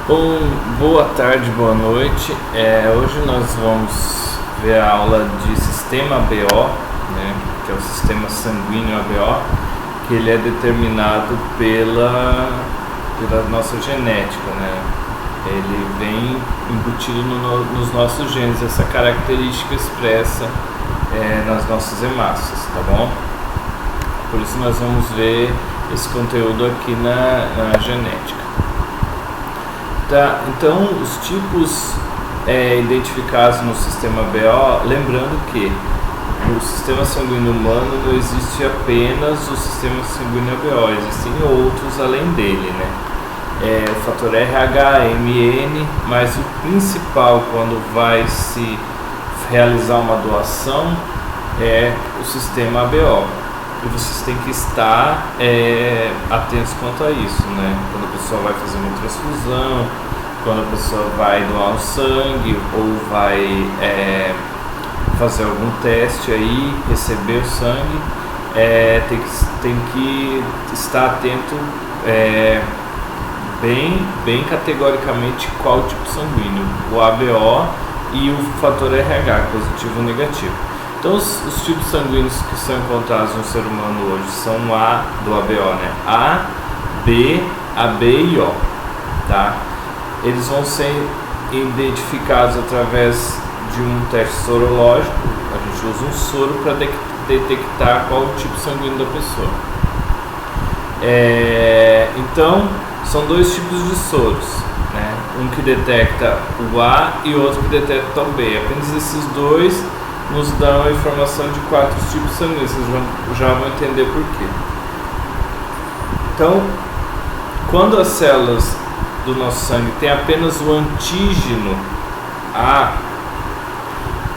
Bom, boa tarde, boa noite. Hoje nós vamos ver a aula de sistema ABO, né, que é o sistema sanguíneo ABO, que ele é determinado pela nossa genética, né? Ele vem embutido nos nossos genes, essa característica expressa nas nossas hemácias, tá bom? Por isso nós vamos ver esse conteúdo aqui na genética. Tá, então, os tipos identificados no sistema BO, lembrando que no sistema sanguíneo humano não existe apenas o sistema sanguíneo BO, existem outros além dele, né? O fator RH, MN, mas o principal quando vai se realizar uma doação é o sistema ABO. E vocês têm que estar atentos quanto a isso, né? Quando a pessoa vai fazer uma transfusão, quando a pessoa vai doar o sangue ou vai fazer algum teste aí, receber o sangue, tem que estar atento bem categoricamente qual tipo sanguíneo, o ABO e o fator RH, positivo ou negativo. Então, os tipos sanguíneos que são encontrados no ser humano hoje são A do ABO, né? A, B, AB e O, tá? Eles vão ser identificados através de um teste sorológico. A gente usa um soro para detectar qual o tipo sanguíneo da pessoa. Então, são dois tipos de soros, né? Um que detecta o A e outro que detecta o B. Apenas esses dois nos dão a informação de 4 tipos sanguíneos, vocês já vão entender por quê. Então, quando as células do nosso sangue têm apenas o antígeno A,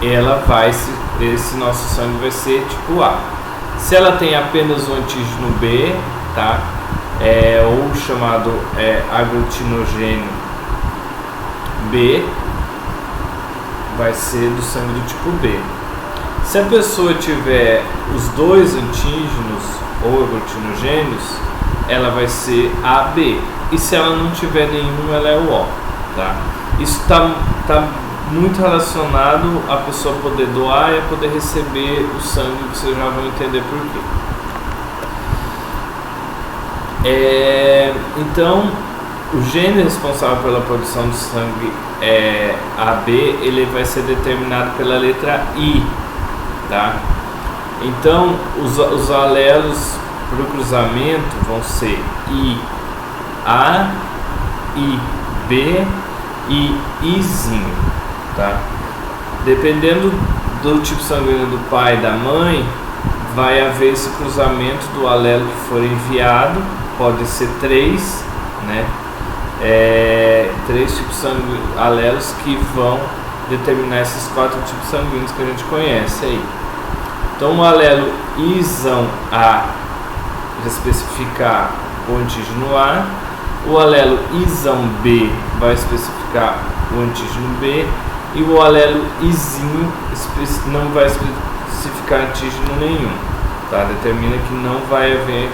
esse nosso sangue vai ser tipo A. Se ela tem apenas o antígeno B, tá? Ou chamado aglutinogênio B, vai ser do sangue do tipo B. Se a pessoa tiver os dois antígenos ou aglutinogênios, ela vai ser AB. E se ela não tiver nenhum, ela é o O. Tá? Isso está muito relacionado a pessoa poder doar e a poder receber o sangue, vocês já vão entender por quê. Então, o gene responsável pela produção de sangue AB, ele vai ser determinado pela letra I, tá? Então, os alelos para o cruzamento vão ser IA, IB e Izinho, tá? Dependendo do tipo sanguíneo do pai e da mãe, vai haver esse cruzamento do alelo que for enviado, pode ser 3, né? 3 tipos alelos que vão determinar esses 4 tipos sanguíneos que a gente conhece aí. Então, o alelo Izão A vai especificar o antígeno A, o alelo Izão B vai especificar o antígeno B e o alelo Izinho não vai especificar antígeno nenhum, tá? Determina que não vai haver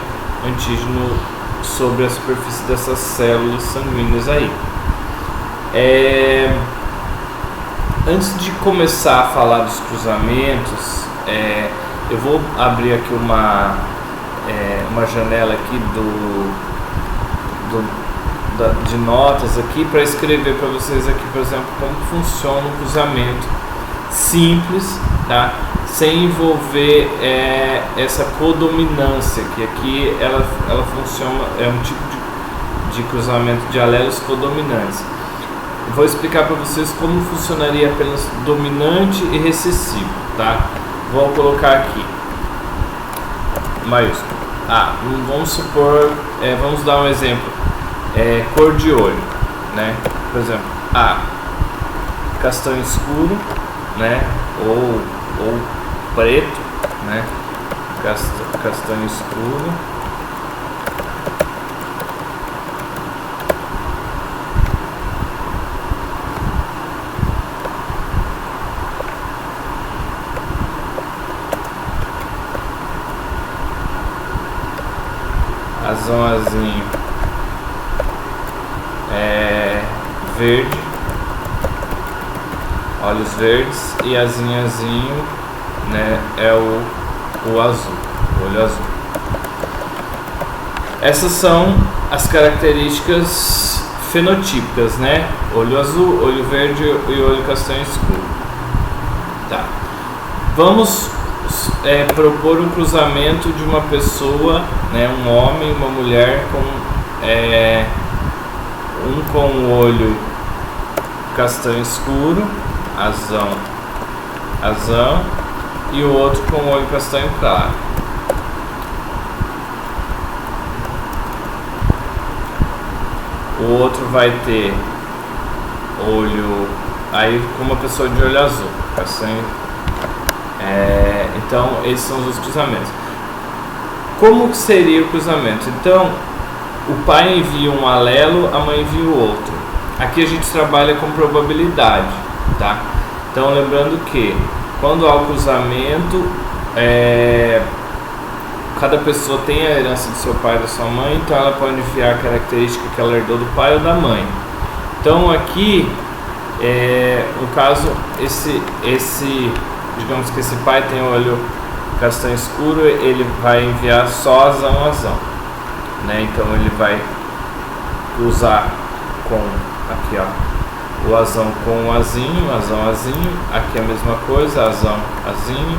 antígeno sobre a superfície dessas células sanguíneas aí. Antes de começar a falar dos cruzamentos, eu vou abrir aqui uma janela aqui de notas aqui para escrever para vocês aqui, por exemplo, como funciona um cruzamento simples, tá? Sem envolver essa codominância, que aqui ela funciona, é um tipo de cruzamento de alelos codominantes. Eu vou explicar para vocês como funcionaria apenas dominante e recessivo, tá? Vou colocar aqui maiúsculo. Vamos supor, vamos dar um exemplo, cor de olho, né? Por exemplo, castanho escuro, né? Ou preto, né? Castanho escuro. Azulzinho verde, olhos verdes, e azinhazinho, né, é o azul, o olho azul. Essas são as características fenotípicas, né? Olho azul, olho verde e olho castanho escuro. Tá. Vamos propor um cruzamento de uma pessoa, né, um homem e uma mulher com um com o olho castanho escuro, azão, e o outro com o olho castanho claro. O outro vai ter olho, aí com uma pessoa de olho azul, castanho. Então esses são os cruzamentos. Como que seria o cruzamento? Então o pai envia um alelo, a mãe envia o outro. Aqui a gente trabalha com probabilidade, tá? Então lembrando que quando há o cruzamento, cada pessoa tem a herança do seu pai e da sua mãe, então ela pode enviar a característica que ela herdou do pai ou da mãe. Então aqui, no caso, digamos que esse pai tem o olho castanho escuro, ele vai enviar só azão, né? Então ele vai cruzar com, aqui ó, o azão com o azinho, aqui a mesma coisa, azinho,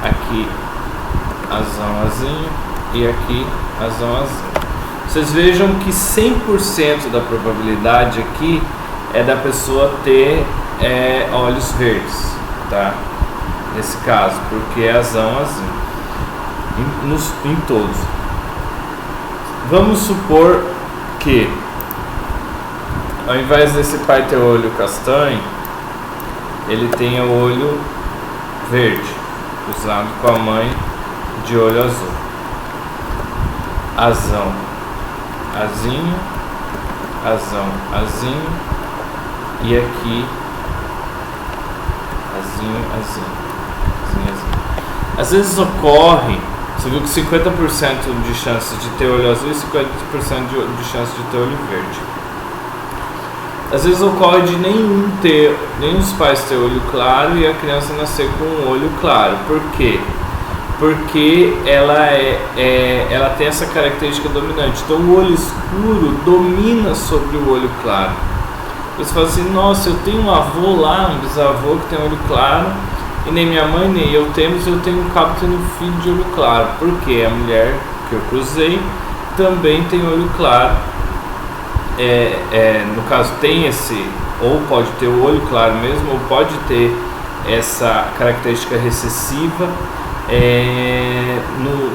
aqui azão, e aqui azão. Vocês vejam que 100% da probabilidade aqui é da pessoa ter olhos verdes, tá? Nesse caso, porque é azão, em todos. Vamos supor que ao invés desse pai ter o olho castanho, ele tenha o olho verde, cruzado com a mãe de olho azul. Azinho, e aqui azinho. Às vezes ocorre, você viu que 50% de chance de ter olho azul e 50% de chance de ter olho verde. Às vezes ocorre de nenhum dos pais ter olho claro e a criança nascer com um olho claro. Por quê? Porque ela tem essa característica dominante. Então o olho escuro domina sobre o olho claro. Você fala assim, nossa, eu tenho um avô lá, um bisavô que tem olho claro, e nem minha mãe nem eu temos, eu tenho um cabo tendo filho de olho claro. Porque a mulher que eu cruzei também tem olho claro. No caso tem ou pode ter o olho claro mesmo, ou pode ter essa característica recessiva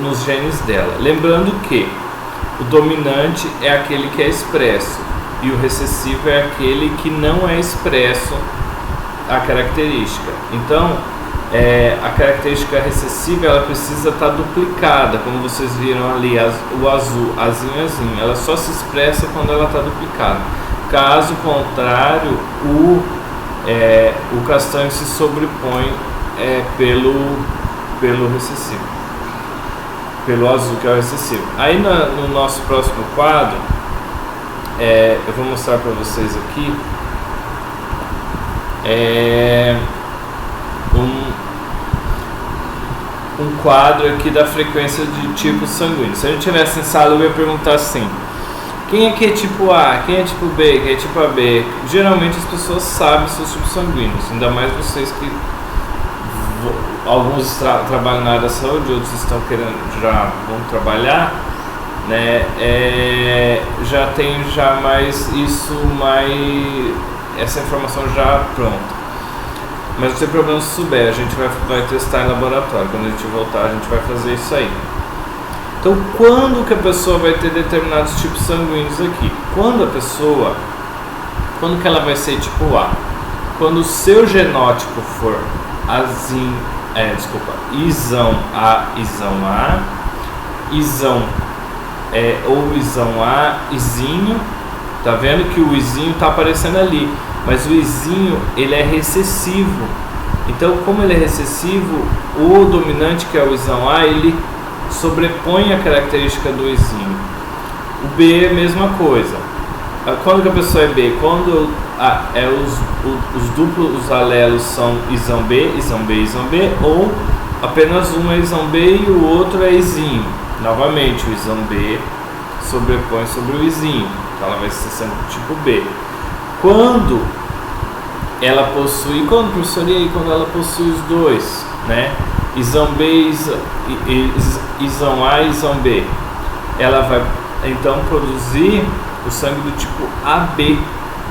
nos genes dela. Lembrando que o dominante é aquele que é expresso e o recessivo é aquele que não é expresso a característica. Então a característica recessiva ela precisa estar duplicada, como vocês viram ali, o azul, azinho, ela só se expressa quando ela está duplicada. Caso contrário, o castanho se sobrepõe pelo recessivo, pelo azul que é o recessivo. Aí no nosso próximo quadro, eu vou mostrar para vocês aqui um quadro aqui da frequência de tipo sanguíneo. Se a gente tivesse em sala, eu ia perguntar assim: quem aqui é tipo A, quem é tipo B, quem é tipo AB? Geralmente as pessoas sabem seus tipos sanguíneos, ainda mais vocês que alguns trabalham na área da saúde, outros estão já vão trabalhar, né? Já tem mais essa informação já pronta. Mas não tem problema se souber, a gente vai testar em laboratório. Quando a gente voltar, a gente vai fazer isso aí. Então, quando que a pessoa vai ter determinados tipos sanguíneos aqui? Quando que ela vai ser tipo A? Quando o seu genótipo for Izão A, Izão ou Izão A, Izinho. Tá vendo que o Izinho tá aparecendo ali, mas o Izinho ele é recessivo. Então, como ele é recessivo, o dominante, que é o Izão A, ele sobrepõe a característica do Izinho. O B é a mesma coisa. Quando que a pessoa é B? Quando os duplos alelos são isão B, isão B, isão B, ou apenas um é isão B e o outro é izinho. Novamente, o isão B sobrepõe sobre o izinho, então ela vai ser sangue do tipo B. Quando ela possui, quando ela possui os dois, né? Isão B, isão A e isão B, ela vai então produzir o sangue do tipo AB,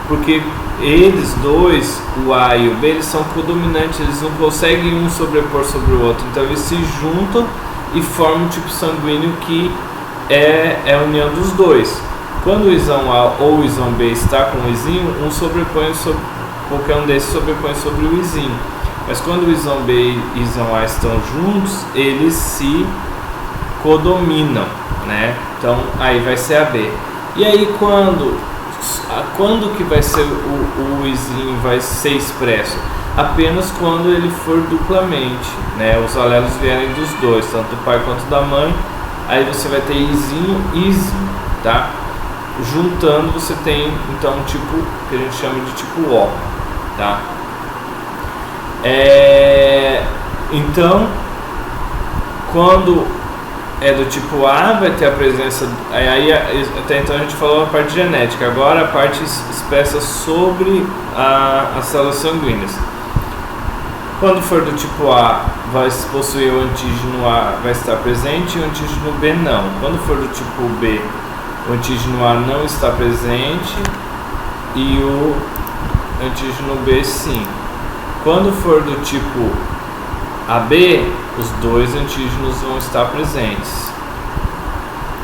porque eles dois, o A e o B, eles são codominantes, eles não conseguem um sobrepor sobre o outro, então eles se juntam e formam um tipo sanguíneo que é a união dos dois. Quando o isão A ou o isão B está com o izinho, qualquer um desses sobrepõe sobre o izinho. Mas quando o isão B e o isão A estão juntos, eles se codominam, né? Então aí vai ser AB. E aí quando que vai ser o izinho vai ser expresso? Apenas quando ele for duplamente, né? Os alelos vierem dos dois, tanto do pai quanto da mãe. Aí você vai ter izinho e izinho, tá? Juntando você tem então um tipo que a gente chama de tipo O, tá? Então, quando é do tipo A, vai ter a presença. Aí até então a gente falou a parte genética, agora a parte expressa sobre as células sanguíneas. Quando for do tipo A, vai possuir o antígeno A, vai estar presente, e o antígeno B não. Quando for do tipo B, o antígeno A não está presente e o antígeno B sim. Quando for do tipo AB, os dois antígenos vão estar presentes.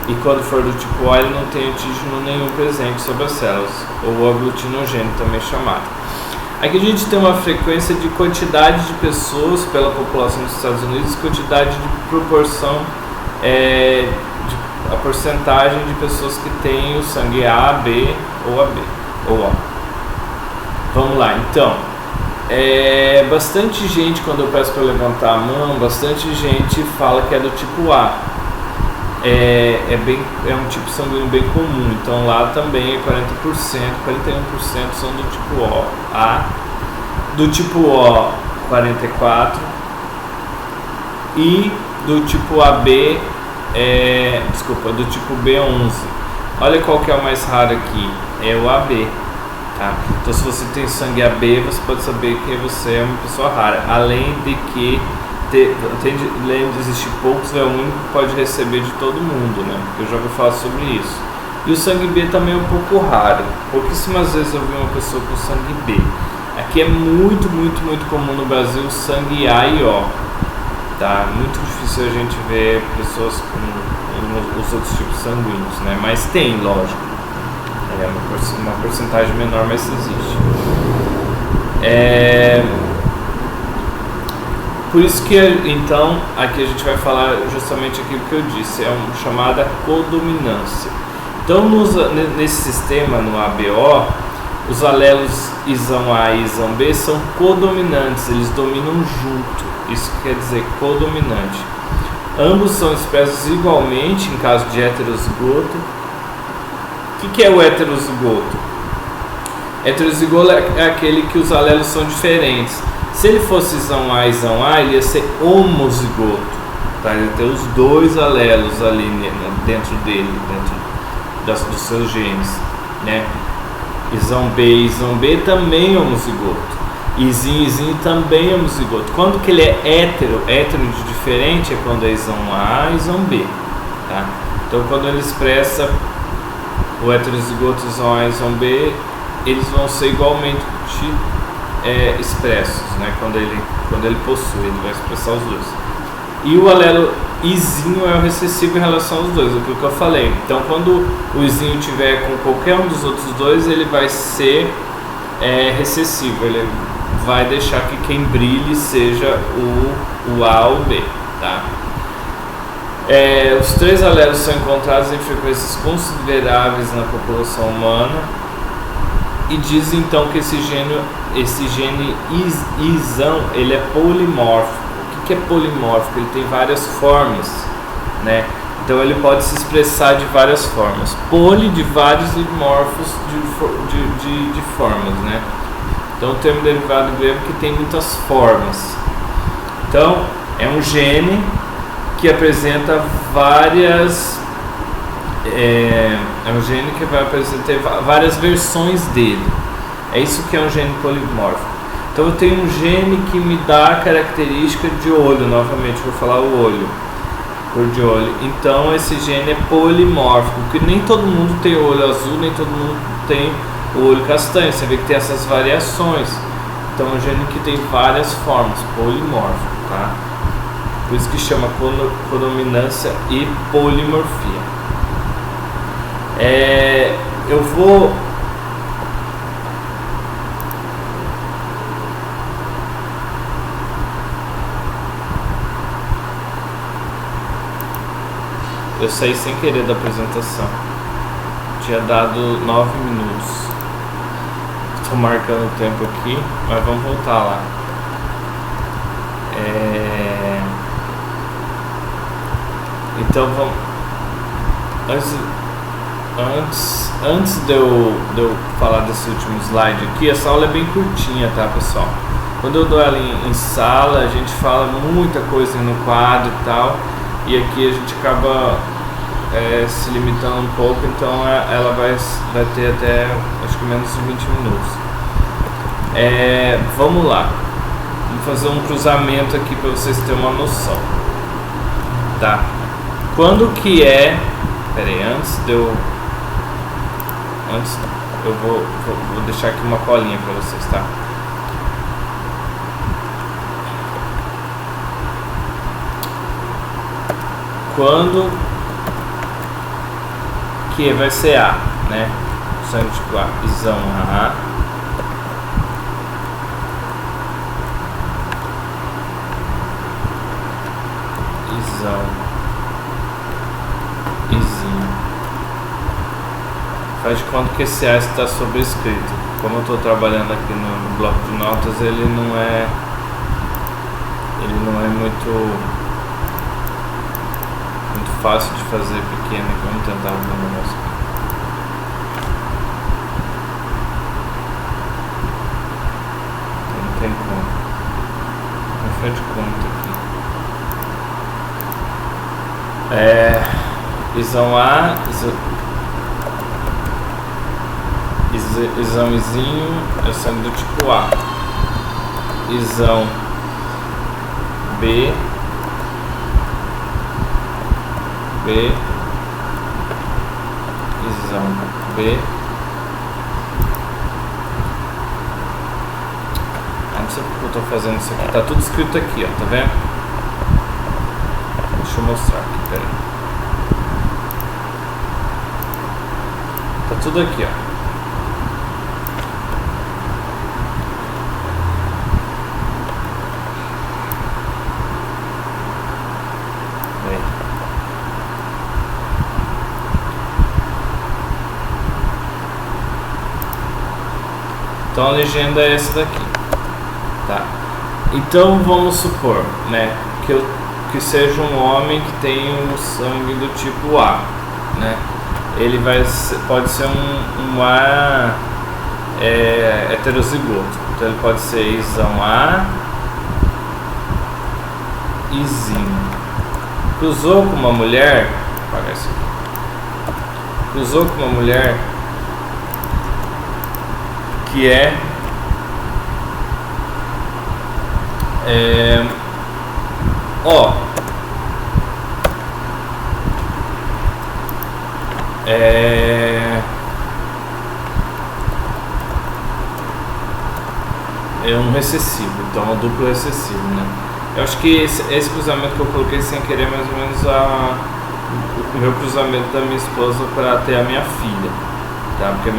E quando for do tipo A, ele não tem antígeno nenhum presente sobre as células, ou aglutinogênio também chamado. Aqui a gente tem uma frequência de quantidade de pessoas pela população dos Estados Unidos, quantidade de proporção, a porcentagem de pessoas que têm o sangue A, B ou AB, ou O. Vamos lá, então. Bastante gente, quando eu peço para levantar a mão, bastante gente fala que é do tipo A. É um tipo sanguíneo bem comum, então lá também é 40%, 41% são do tipo O. A, do tipo O 44% e do tipo AB, do tipo B 11%. Olha qual que é o mais raro aqui, é o AB. Tá? Então se você tem sangue AB, você pode saber que você é uma pessoa rara, além de que além de existir poucos, é o único que pode receber de todo mundo, né? Eu já vou falar sobre isso. E o sangue B também é um pouco raro, pouquíssimas vezes eu vi uma pessoa com sangue B. Aqui é muito comum no Brasil o sangue A e O, tá? Muito difícil a gente ver pessoas com os outros tipos sanguíneos, né? Mas tem, lógico. É uma porcentagem menor, mas existe. Por isso que, então, aqui a gente vai falar justamente aquilo que eu disse, é uma chamada codominância. Então, nesse sistema, no ABO, os alelos isão A e isão B são codominantes, eles dominam junto, isso quer dizer codominante. Ambos são expressos igualmente em caso de heterozigoto. O que é o heterozigoto? Heterozigoto é aquele que os alelos são diferentes. Se ele fosse isão A, ele ia ser homozigoto, tá? Ele ia ter os dois alelos ali dentro dele, dentro dos seus genes, né? Isão B também é homozigoto. Izinho também é homozigoto. Quando que ele é hétero de diferente é quando é isão A e isão B, tá? Então quando ele expressa o heterozigoto isão A e isão B, eles vão ser igualmente expressos, né? Quando ele possui, ele vai expressar os dois. E o alelo izinho é o recessivo em relação aos dois, aquilo que eu falei. Então quando o izinho tiver com qualquer um dos outros dois, ele vai ser recessivo, ele vai deixar que quem brilhe seja o A ou o B, tá? Os três alelos são encontrados em frequências consideráveis na população humana e diz então que esse gene isão, ele é polimórfico. O que é polimórfico? Ele tem várias formas, né? Então ele pode se expressar de várias formas. Poli de vários e morfos de formas, né? Então o termo derivado grego que tem muitas formas. Então é um gene que apresenta várias... É um gene que vai apresentar várias versões dele. É isso que é um gene polimórfico. Então eu tenho um gene que me dá a característica de olho. Novamente vou falar o olho, cor de olho. Então esse gene é polimórfico, porque nem todo mundo tem o olho azul, nem todo mundo tem o olho castanho. Você vê que tem essas variações. Então é um gene que tem várias formas, polimórfico, tá? Por isso que chama codominância e polimorfia. Eu vou... Eu saí sem querer da apresentação. Tinha dado 9 minutos. Estou marcando o tempo aqui, mas vamos voltar lá. Então vamos... Antes de eu falar desse último slide aqui, essa aula é bem curtinha, tá, pessoal? Quando eu dou ela em sala, a gente fala muita coisa no quadro e tal, e aqui a gente acaba se limitando um pouco, então ela vai ter até, acho que menos de 20 minutos. Vamos lá. Vamos fazer um cruzamento aqui para vocês terem uma noção. Tá? Quando que é... Peraí, antes eu vou deixar aqui uma colinha para vocês, tá? Quando que vai ser A, né? Sangue tipo A, isão A. Isão. Izinho. Faz de conta que esse A está sobrescrito. Como eu estou trabalhando aqui no bloco de notas, ele não é muito fácil de fazer pequeno. Vamos tentar ver um negócio aqui. Não tem como. Não faz de conta aqui. Isão A, isãozinho é sangue do tipo A. Isão B, isão B. Não sei porque eu estou fazendo isso aqui. Tá tudo escrito aqui, ó, tá vendo? Deixa eu mostrar aqui, peraí. Tá tudo aqui, ó. Então a legenda é essa daqui, tá? Então vamos supor, né, que seja um homem que tem um sangue do tipo A, né? Ele pode ser um A heterozigoto. Então ele pode ser isão A, izinho. Cruzou com uma mulher, vou apagar isso aqui. Cruzou com uma mulher que é um recessivo, então é um duplo recessivo, né? Eu acho que esse cruzamento que eu coloquei sem querer é mais ou menos o meu cruzamento da minha esposa para ter a minha filha, tá? Porque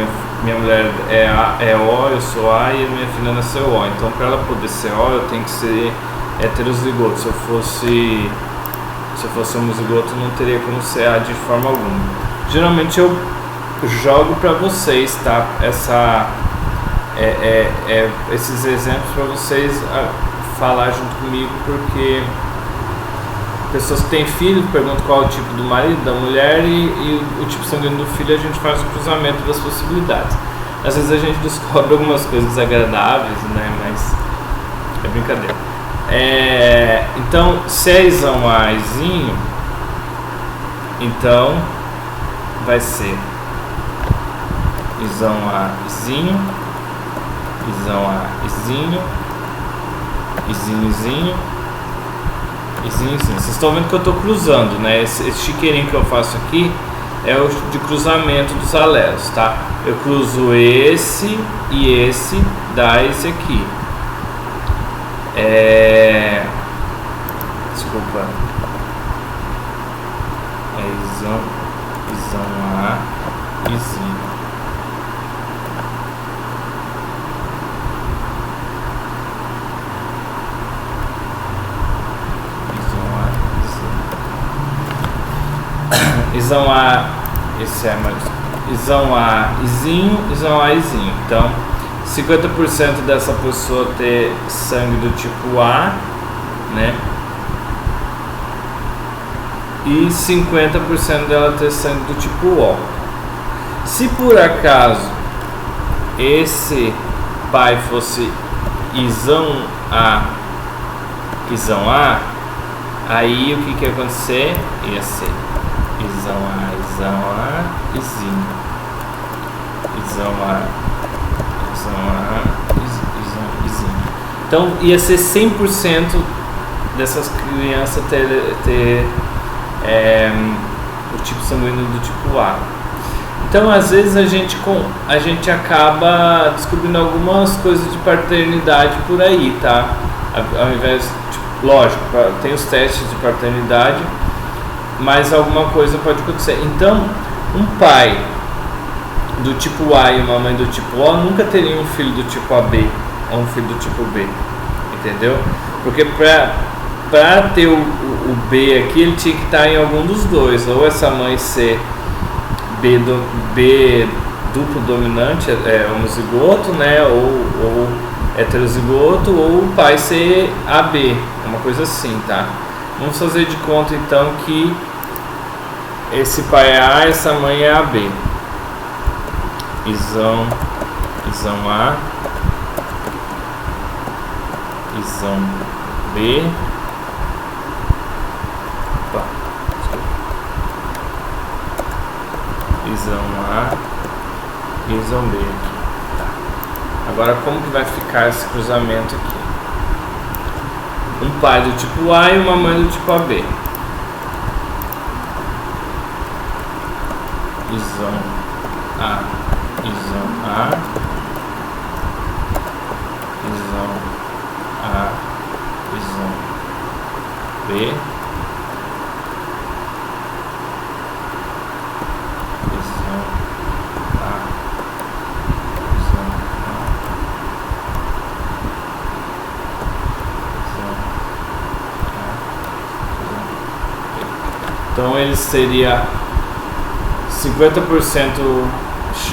minha mulher é O, eu sou A e a minha filha nasceu O. Então, para ela poder ser O, eu tenho que ser heterozigoto. Se eu fosse homozigoto, não teria como ser A de forma alguma. Geralmente eu jogo para vocês, tá? Esses exemplos para vocês falar junto comigo, porque pessoas que têm filho perguntam qual é o tipo do marido, da mulher e o tipo sanguíneo do filho. A gente faz o cruzamento das possibilidades. Às vezes a gente descobre algumas coisas desagradáveis, né? Mas é brincadeira. Então, se é Izão Azinho, então vai ser Izão Azinho, Izão Azinho, Izinhozinho, Izinhozinho. Vocês estão vendo que eu estou cruzando, né? Esse chiqueirinho que eu faço aqui é o de cruzamento dos alelos, tá? Eu cruzo esse e esse, dá esse aqui. Desculpa. É Izão A, Izinho. Izão A, esse é mais Izão A, Izinho, Izão A, Izinho. Então, 50% dessa pessoa ter sangue do tipo A, né? E 50% dela ter sangue do tipo O. Se por acaso esse pai fosse Izão A, aí o que ia acontecer? Ia ser Izão A, Izinho. Izão A, Izinho. Então ia ser 100% dessas crianças ter o tipo sanguíneo do tipo A. Então às vezes a gente acaba descobrindo algumas coisas de paternidade por aí, tá? Ao invés, lógico, tem os testes de paternidade, mas alguma coisa pode acontecer. Então, um pai do tipo A e uma mãe do tipo O nunca teriam um filho do tipo AB ou um filho do tipo B, entendeu? Porque para ter o B aqui, ele tinha que estar em algum dos dois, ou essa mãe ser B duplo dominante, homozigoto, né? Ou heterozigoto, ou o pai ser AB, uma coisa assim, tá? Vamos fazer de conta então que esse pai é A, essa mãe é AB. Izão A, Izão B. Opa, Izão A e Izão B aqui. Tá. Agora como que vai ficar esse cruzamento aqui? Um pai do tipo A e uma mãe do tipo AB. Izão A, Izão A, Izão A, Izão B, Izão A, Izão A, Izão A, Izão B. Então ele seria 50%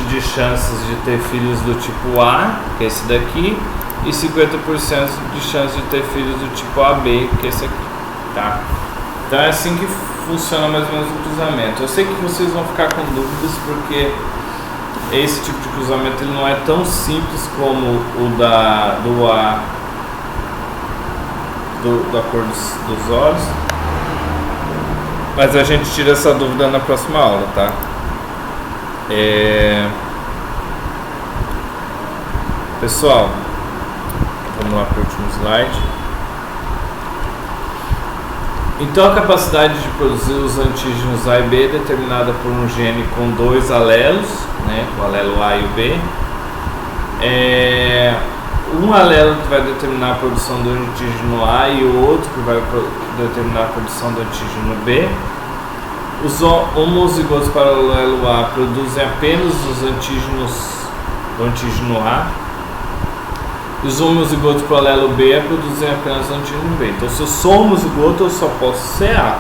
de chances de ter filhos do tipo A, que é esse daqui, e 50% de chances de ter filhos do tipo AB, que é esse aqui, tá? Então é assim que funciona mais ou menos o cruzamento. Eu sei que vocês vão ficar com dúvidas, porque esse tipo de cruzamento ele não é tão simples como o da cor dos olhos, mas a gente tira essa dúvida na próxima aula, tá? Pessoal, vamos lá para o último slide. Então a capacidade de produzir os antígenos A e B é determinada por um gene com dois alelos, né, o alelo A e o B. Um alelo que vai determinar a produção do antígeno A e o outro que vai determinar a produção do antígeno B. Os homozigotos para o alelo A produzem apenas os antígenos do antígeno A. E os homozigotos para o alelo B produzem apenas o antígeno B. Então, se eu sou homozigoto, eu só posso ser A.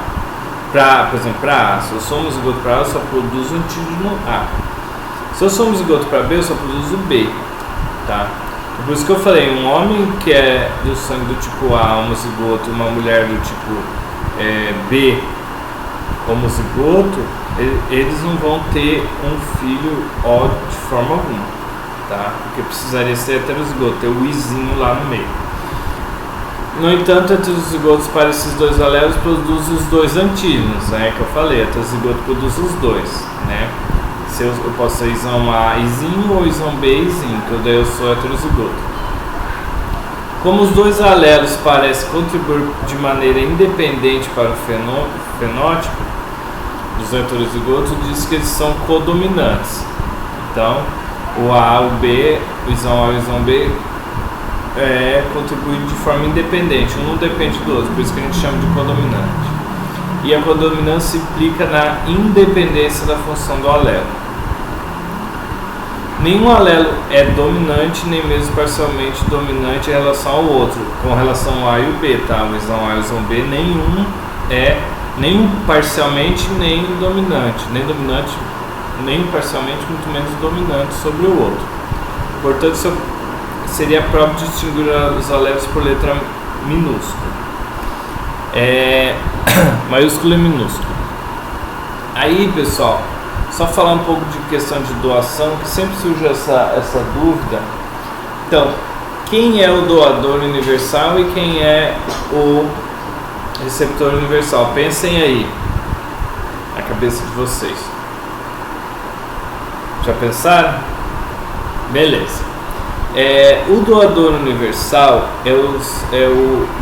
Por exemplo, para A, se eu sou homozigoto para A, eu só produzo o antígeno A. Se eu sou homozigoto para B, eu só produzo B. Tá? Por isso que eu falei, um homem que é do sangue do tipo A, homozigoto, e uma mulher do tipo B como zigoto, eles não vão ter um filho O de forma alguma, tá? Porque precisaria ser heterozigoto, ter o Izinho lá no meio. No entanto, heterozigotos para esses dois alelos produzem os dois antígenos, né? Que eu falei, heterozigoto produz os dois, né? Se eu posso ser Izão A Izinho ou Izão B Izinho, que daí eu sou heterozigoto. Como os dois alelos parecem contribuir de maneira independente para o fenótipo dos heterozigotos, diz que eles são codominantes. Então, o A, o B, o Izão A e o Izão B contribuem de forma independente, um não depende do outro, por isso que a gente chama de codominante. E a codominância implica na independência da função do alelo. Nenhum alelo é dominante, nem mesmo parcialmente dominante em relação ao outro, com relação ao A e o B, tá? O Izão A e o Izão B, nenhum é nem parcialmente nem dominante, nem parcialmente, muito menos dominante sobre o outro. Portanto, seria próprio distinguir os alelos por letra minúscula, maiúsculo e minúsculo. Aí, pessoal, só falar um pouco de questão de doação, que sempre surge essa dúvida. Então, quem é o doador universal e quem é o receptor universal? Pensem aí, na cabeça de vocês. Já pensaram? Beleza. O doador universal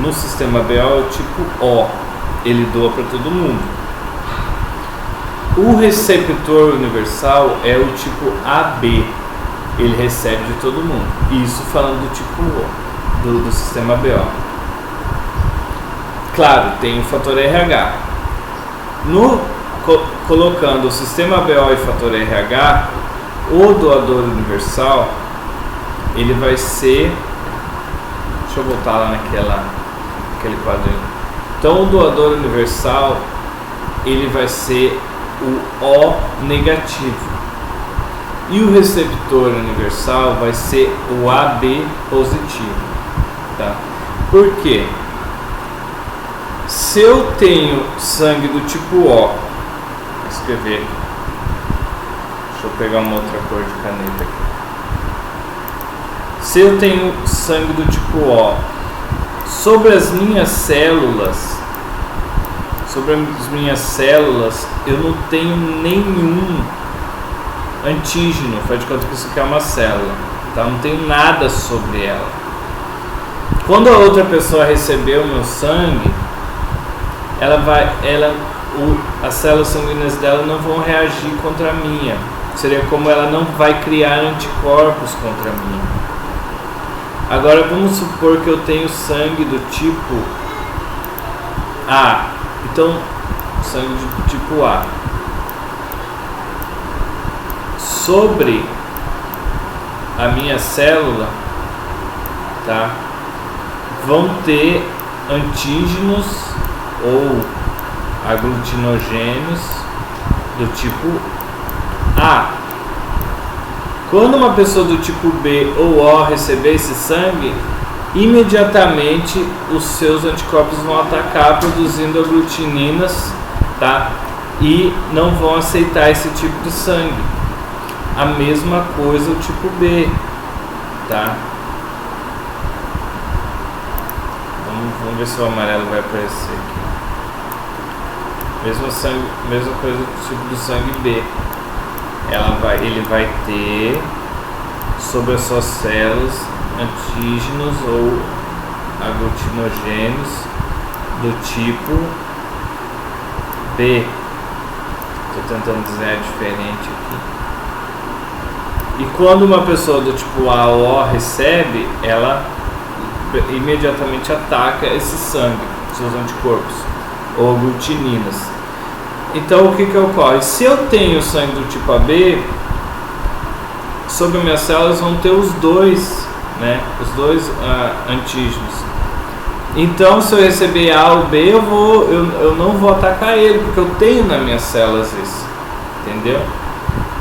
no sistema BO é o tipo O, ele doa para todo mundo. O receptor universal é o tipo AB, ele recebe de todo mundo. Isso falando do tipo O, do sistema BO. Claro, tem o fator RH. Colocando o sistema BO e fator RH, o doador universal, ele vai ser... Deixa eu voltar lá naquele quadrinho. Então, o doador universal, ele vai ser o O negativo. E o receptor universal vai ser o AB positivo. Tá? Por quê? Se eu tenho sangue do tipo O, vou escrever aqui. Deixa eu pegar uma outra cor de caneta aqui. Se eu tenho sangue do tipo O sobre as minhas células, eu não tenho nenhum antígeno, faz de conta que isso aqui é uma célula, tá? Não tenho nada sobre ela. Quando a outra pessoa receber o meu sangue, as células sanguíneas dela não vão reagir contra a minha. Seria como ela não vai criar anticorpos contra a minha. Agora vamos supor que eu tenho sangue do tipo A. Então, sangue do tipo A. Sobre a minha célula, tá? Vão ter antígenos ou aglutinogênios do tipo A. Quando uma pessoa do tipo B ou O receber esse sangue, imediatamente os seus anticorpos vão atacar produzindo aglutininas, tá? E não vão aceitar esse tipo de sangue. A mesma coisa o tipo B, tá? Vamos ver se o amarelo vai aparecer aqui. Mesma coisa do tipo do sangue B. Ele vai ter sobre as suas células antígenos ou aglutinogênios do tipo B. Estou tentando desenhar diferente aqui. E quando uma pessoa do tipo A ou O recebe, ela imediatamente ataca esse sangue, seus anticorpos ou aglutininas. Então o que ocorre? Se eu tenho sangue do tipo AB, sobre minhas células vão ter os dois, né? Os dois antígenos. Então se eu receber A ou B, eu não vou atacar ele, porque eu tenho nas minhas células isso. Entendeu?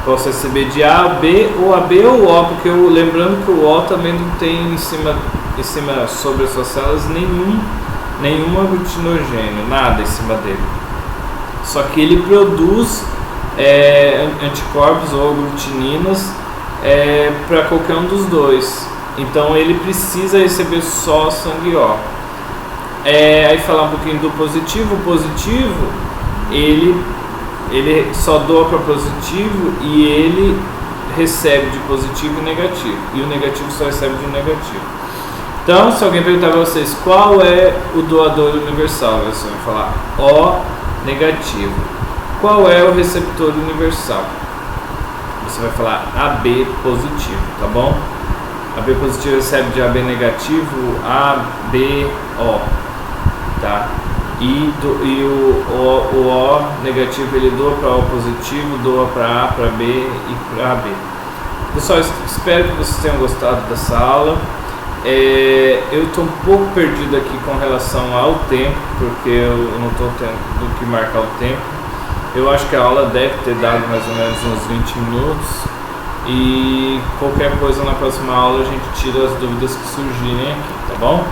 Posso receber de A a B ou AB ou O, porque lembrando que o O também não tem em cima sobre as suas células nenhum nenhum aglutinogênio, nada em cima dele. Só que ele produz anticorpos ou aglutininas para qualquer um dos dois. Então ele precisa receber só sangue O. Aí falar um pouquinho do positivo. O positivo, ele só doa para positivo e ele recebe de positivo e negativo. E o negativo só recebe de negativo. Então, se alguém perguntar para vocês qual é o doador universal, você vai falar O negativo. Qual é o receptor universal? Você vai falar AB positivo, tá bom? AB positivo recebe de AB negativo ABO, tá? E o O negativo ele doa para O positivo, doa para A, para B e para AB. Pessoal, espero que vocês tenham gostado dessa aula. Eu estou um pouco perdido aqui com relação ao tempo, porque eu não estou tendo que marcar o tempo. Eu acho que a aula deve ter dado mais ou menos uns 20 minutos. E qualquer coisa na próxima aula a gente tira as dúvidas que surgirem aqui, tá bom?